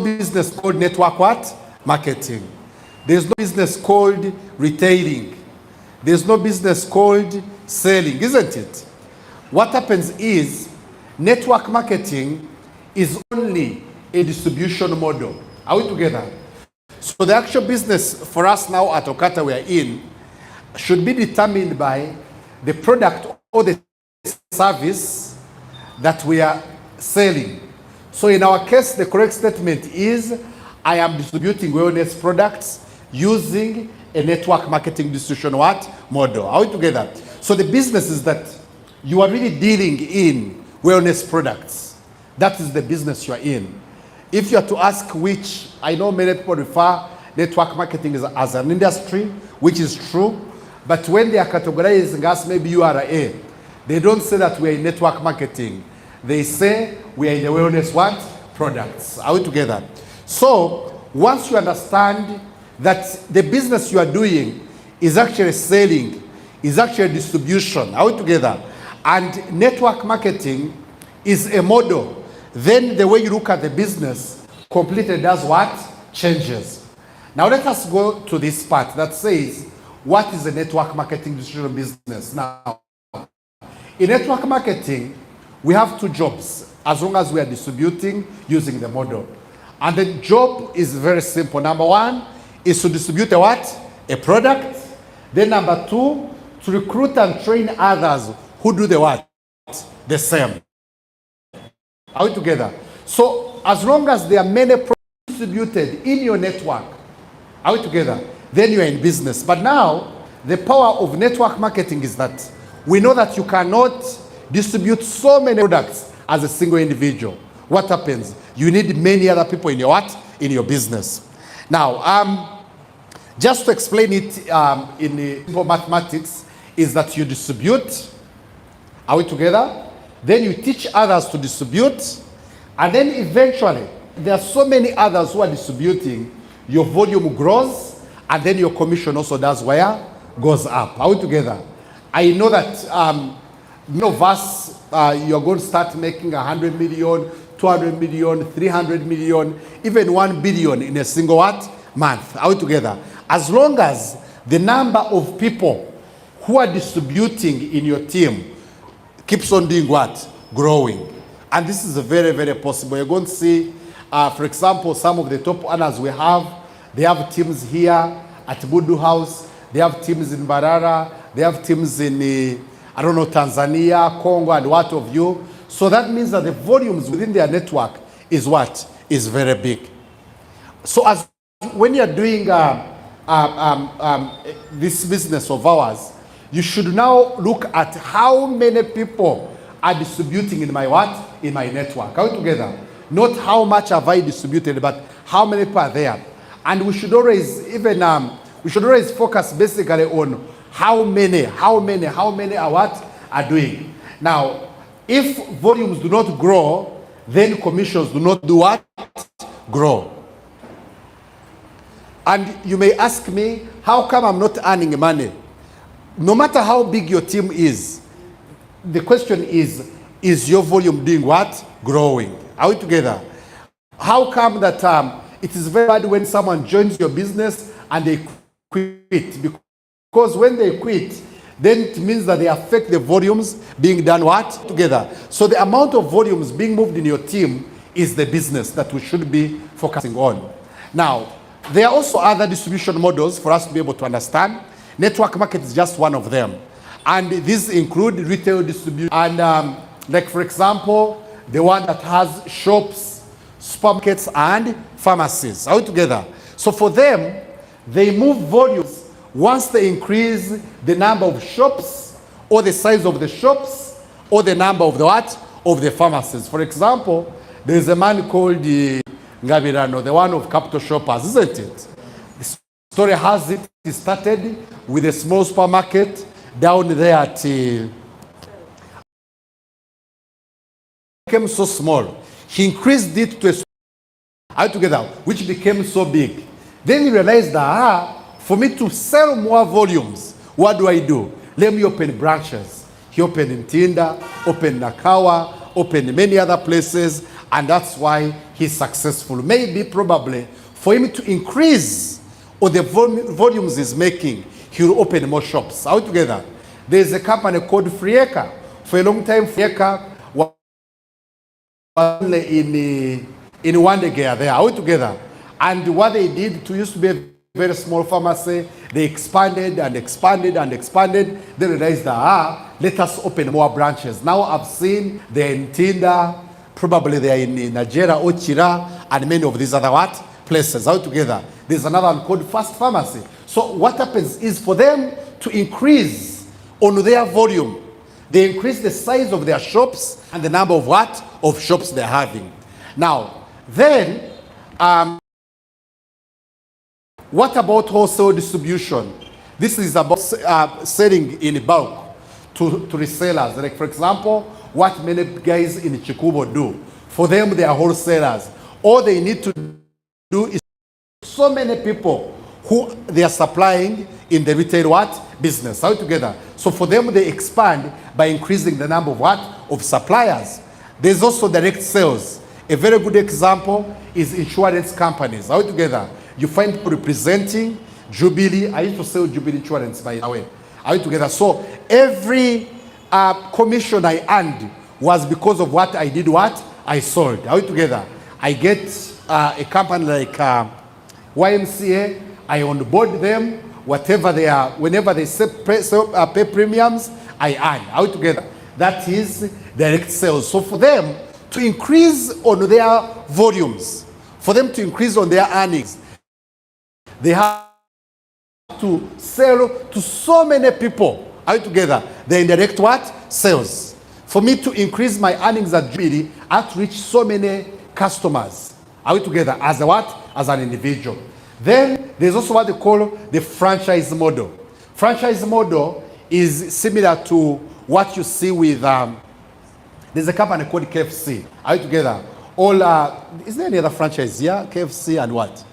business called network what? Marketing. There's no business called retailing. There's no business called selling, isn't it? What happens is network marketing is only a distribution model. Are we together? So the actual business for us now at OQATA we are in should be determined by the product or the service that we are selling. So in our case, the correct statement is, I am distributing wellness products using a network marketing distribution what? Model. Are we together? So the business is that you are really dealing in wellness products. That is the business you are in. If you are to ask which, I know many people refer network marketing as an industry, which is true, but when they are categorizing us, maybe URA, they don't say that we are in network marketing. They say we are in the wellness what? Products. Are we together? So once you understand that the business you are doing is actually selling, is actually distribution, are we together? And network marketing is a model, then the way you look at the business completely does what? Changes. Now let us go to this part that says, what is a network marketing distribution business? Now, in network marketing, we have two jobs as long as we are distributing using the model. And the job is very simple. Number one is to distribute a what? A product. Then number two, to recruit and train others who do the what? The same. Are we together? So as long as there are many products distributed in your network, are we together? Then you are in business. But now, the power of network marketing is that we know that you cannot distribute so many products as a single individual. What happens? You need many other people in your what? In your business. Now, just to explain it in the simple mathematics, is that you distribute. Are we together? Then you teach others to distribute. And then eventually, there are so many others who are distributing, your volume grows, and then your commission also does where? Goes up. Are we together? I know that many of us, you're going to start making 100 million, 200 million, 300 million, even 1 billion in a single what? Month. Are we together? As long as the number of people who are distributing in your team keeps on doing what? Growing. And this is very, very possible. You're going to see, for example, some of the top earners we have, they have teams here at Budu House, they have teams in Barara, they have teams in, I don't know, Tanzania, Congo, and what of you. So that means that the volumes within their network is what? Is very big. So as when you're doing this business of ours, you should now look at how many people are distributing in my what? In my network. Are we together? Not how much have I distributed, but how many people are there. And we should always focus basically on how many are what? Are doing. Now, if volumes do not grow, then commissions do not do what? Grow. And you may ask me, how come I'm not earning money? No matter how big your team is, the question is your volume doing what? Growing. Are we together? How come that it is very bad when someone joins your business and they quit? Because when they quit, then it means that they affect the volumes being done what? Together. So the amount of volumes being moved in your team is the business that we should be focusing on. Now, there are also other distribution models for us to be able to understand. Network market is just one of them. And these include retail distribution. And like for example, the one that has shops, supermarkets, and pharmacies. Are we together? So for them, they move volumes once they increase the number of shops, or the size of the shops, or the number of the what? Of the pharmacies. For example, there's a man called Ngabirano, the one of Capital Shoppers, isn't it? The story has it, he started with a small supermarket down there at became so small. He increased it to a together, which became so big. Then he realized that for me to sell more volumes, what do? Let me open branches. He opened in Tinda, opened Nakawa, opened many other places, and that's why he's successful. Maybe, probably, for him to increase on the volumes he's making, he'll open more shops. Altogether, there's a company called Frieka. For a long time, Frieka was only in one gear there, altogether. And what they did, to used to be a very small pharmacy, they expanded and expanded and expanded. They realized that, let us open more branches. Now I've seen they're in Tinda, probably they're in Nigeria, Ochira, and many of these other places altogether. There's another one called Fast Pharmacy. So what happens is, for them to increase on their volume, they increase the size of their shops and the number of of shops they're having. Now, then, what about wholesale distribution? This is about selling in bulk to resellers. Like, for example, what many guys in Chikubo do. For them, they are wholesalers. All they need to do is so many people who they are supplying in the retail business altogether. So for them, they expand by increasing the number of suppliers. There's also direct sales. A very good example is insurance companies altogether. You find people representing Jubilee. I used to sell Jubilee Insurance, by the way. Altogether. So every commission I earned was because of what I did, I sold. Altogether. I get a company like YMCA, I onboard them, whatever they are, whenever they pay premiums, I earn. Altogether. That is direct sales. So for them to increase on their volumes, for them to increase on their earnings, they have to sell to so many people altogether. The indirect sales. For me to increase my earnings at Jubilee, I have to reach so many customers altogether as as an individual. Then there's also what they call the franchise model. Franchise model is similar to what you see with there's a company called KFC altogether. Is there any other franchise here? Yeah? KFC and what?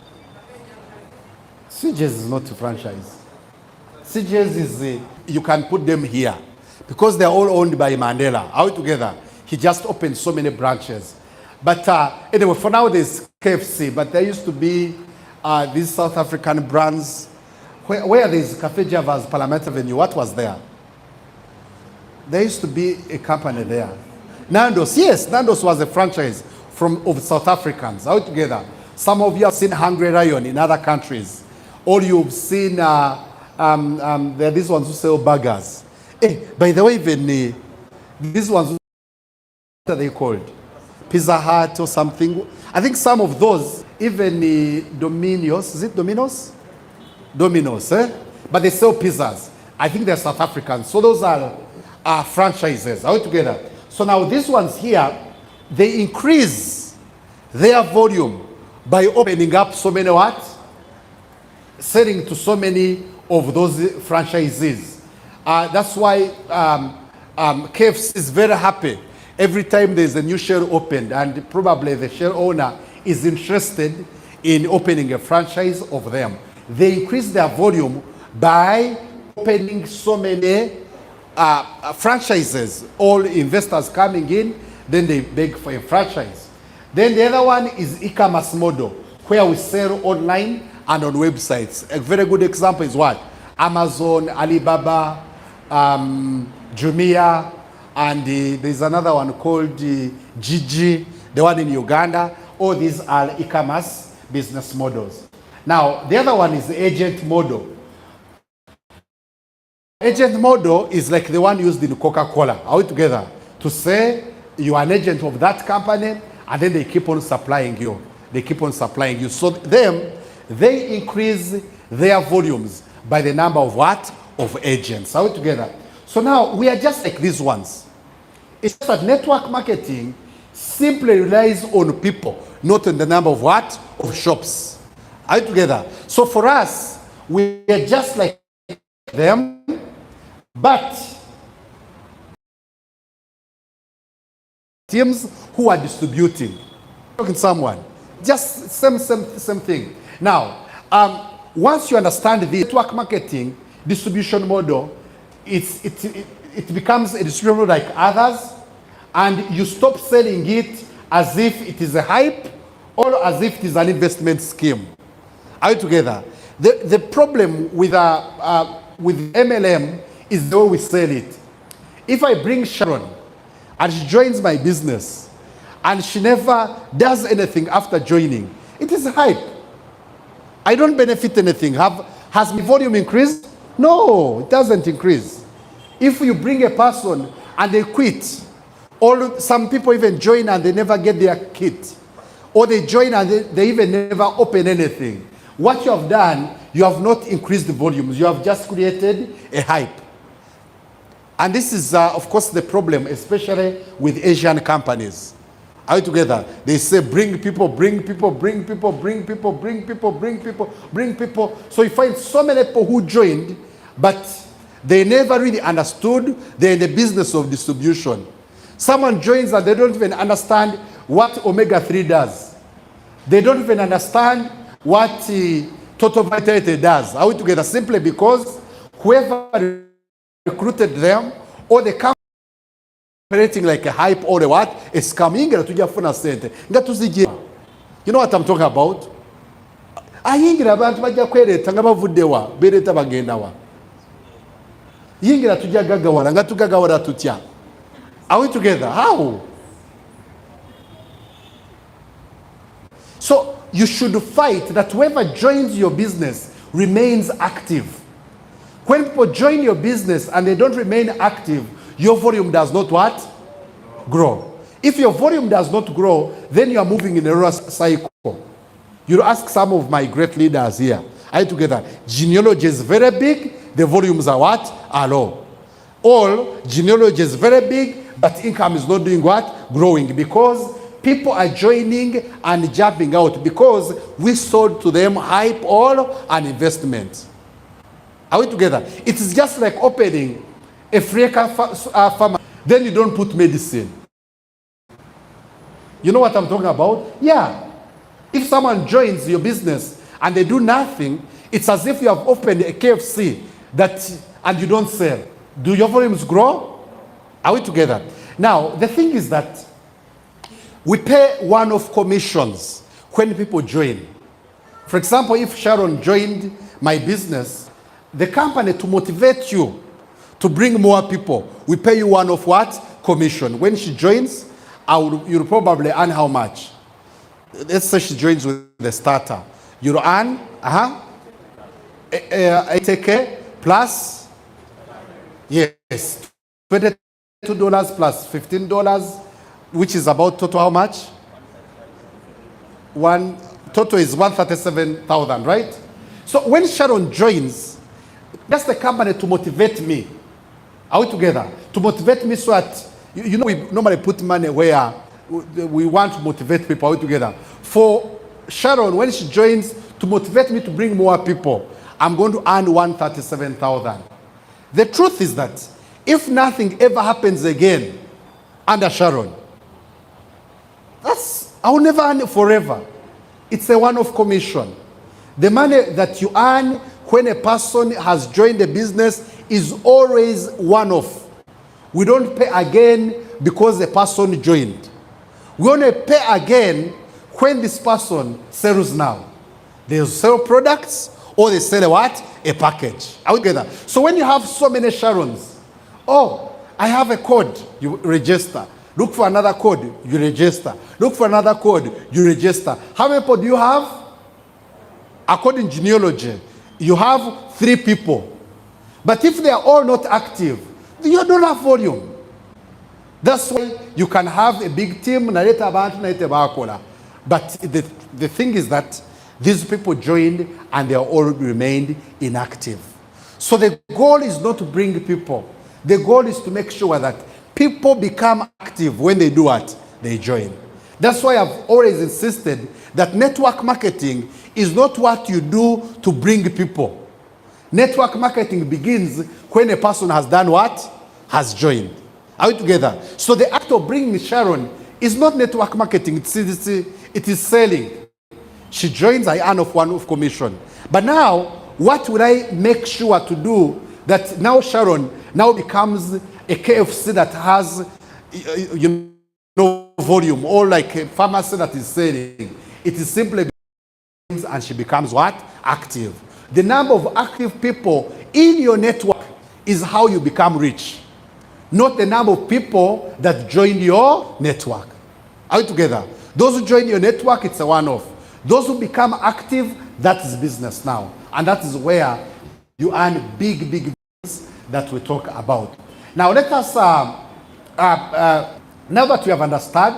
CJ's is not a franchise. CJ's is, you can put them here. Because they're all owned by Mandela, altogether. He just opened so many branches. But anyway, for now there's KFC, but there used to be these South African brands. Where there's Cafe Java's Parliament Avenue, what was there? There used to be a company there. Nando's, yes, Nando's was a franchise of South Africans, altogether. Some of you have seen Hungry Lion in other countries. Or you've seen, there are these ones who sell burgers. Hey, by the way, even these ones, what are they called? Pizza Hut or something. I think some of those, even Domino's, is it Domino's? Domino's, eh? But they sell pizzas. I think they're South Africans. So those are franchises altogether. So now these ones here, they increase their volume by opening up so many selling to so many of those franchises. That's why KFC is very happy every time there's a new share opened, and probably the share owner is interested in opening a franchise of them. They increase their volume by opening so many franchises. All investors coming in, then they beg for a franchise. Then the other one is e-commerce model, where we sell online and on websites. A very good example is what? Amazon, Alibaba, Jumia, and there's another one called Gigi, the one in Uganda. All these are e-commerce business models. Now, the other one is the agent model. Agent model is like the one used in Coca-Cola, altogether, to say you are an agent of that company, and then they keep on supplying you. They keep on supplying you. So they increase their volumes by the number of of agents altogether. So now we are just like these ones. It's just that network marketing simply relies on people, not on the number of of shops altogether. So for us, we are just like them, but teams who are distributing. Talking to someone, just same thing. Now, once you understand the network marketing distribution model, it becomes a distribution model like others, and you stop selling it as if it is a hype or as if it is an investment scheme. Are you together? The problem with MLM is the way we sell it. If I bring Sharon and she joins my business and she never does anything after joining, it is hype. I don't benefit anything. Has my volume increased? No, it doesn't increase. If you bring a person and they quit, or some people even join and they never get their kit, or they join and they even never open anything, what you have done, you have not increased the volumes. You have just created a hype. And this is, of course, the problem, especially with Asian companies. Are you together? They say, bring people, bring people, bring people, bring people, bring people, bring people, bring people. So you find so many people who joined, but they never really understood they're in the business of distribution. Someone joins and they don't even understand what omega-3 does. They don't even understand what total vitality does. Are we together? Simply because whoever recruited them, or they come operating like a hype or a what, a scam. You know what I'm talking about? Ayingira abantu bajja kwereta nga bavuddewa beereta bagendawa. Yingira tujja gagawala nga tugagawala tutya. Are we together? How? So you should fight that whoever joins your business remains active. When people join your business and they don't remain active, your volume does not what? Grow. If your volume does not grow, then you are moving in a reverse cycle. You ask some of my great leaders here. Are you together? Genealogy is very big, the volumes are what? Are low. All genealogy is very big, but income is not doing what? Growing, because people are joining and jumping out because we sold to them hype or an investment. Are we together? It is just like opening a freaka farm. Then you don't put medicine. You know what I'm talking about? Yeah. If someone joins your business and they do nothing, it's as if you have opened a KFC and you don't sell. Do your volumes grow? Are we together? Now, the thing is that we pay one-off commissions when people join. For example, if Sharon joined my business, the company, to motivate you to bring more people, we pay you one-off what? Commission. When she joins, you'll probably earn how much? Let's say she joins with the starter. You'll earn 80K plus, yes, $22 plus $15, which is about total how much? Total is 137,000, right? So when Sharon joins, that's the company to motivate me. Are we together? To motivate me so that, you know, we normally put money where we want to motivate people. Are we together? For Sharon, when she joins, to motivate me to bring more people, I'm going to earn 137,000. The truth is that if nothing ever happens again under Sharon, I will never earn it forever. It's a one-off commission. The money that you earn when a person has joined the business is always one-off. We don't pay again because the person joined. We only pay again when this person sells now. They sell products or they sell what? A package. Are we together? So when you have so many Sharons, oh, I have a code, you register. Look for another code, you register. Look for another code, you register. How many people do you have? According to genealogy, you have 3 people. But if they are all not active, you don't have volume. That's why you can have a big team, but the thing is that these people joined and they all remained inactive. So the goal is not to bring people. The goal is to make sure that people become active when they do what? They join. That's why I've always insisted that network marketing is not what you do to bring people. Network marketing begins when a person has done what? Has joined. Are we together? So the act of bringing Sharon is not network marketing, it is selling. She joins, I earn of one-off commission. But now, what will I make sure to do that now Sharon now becomes a KFC that has volume, or like a pharmacy that is selling. It is simply and she becomes what? Active. The number of active people in your network is how you become rich, not the number of people that join your network. Are we together? Those who join your network, it's a one-off. Those who become active, that is business now. And that is where you earn big things that we talk about. Now let us, now that we have understood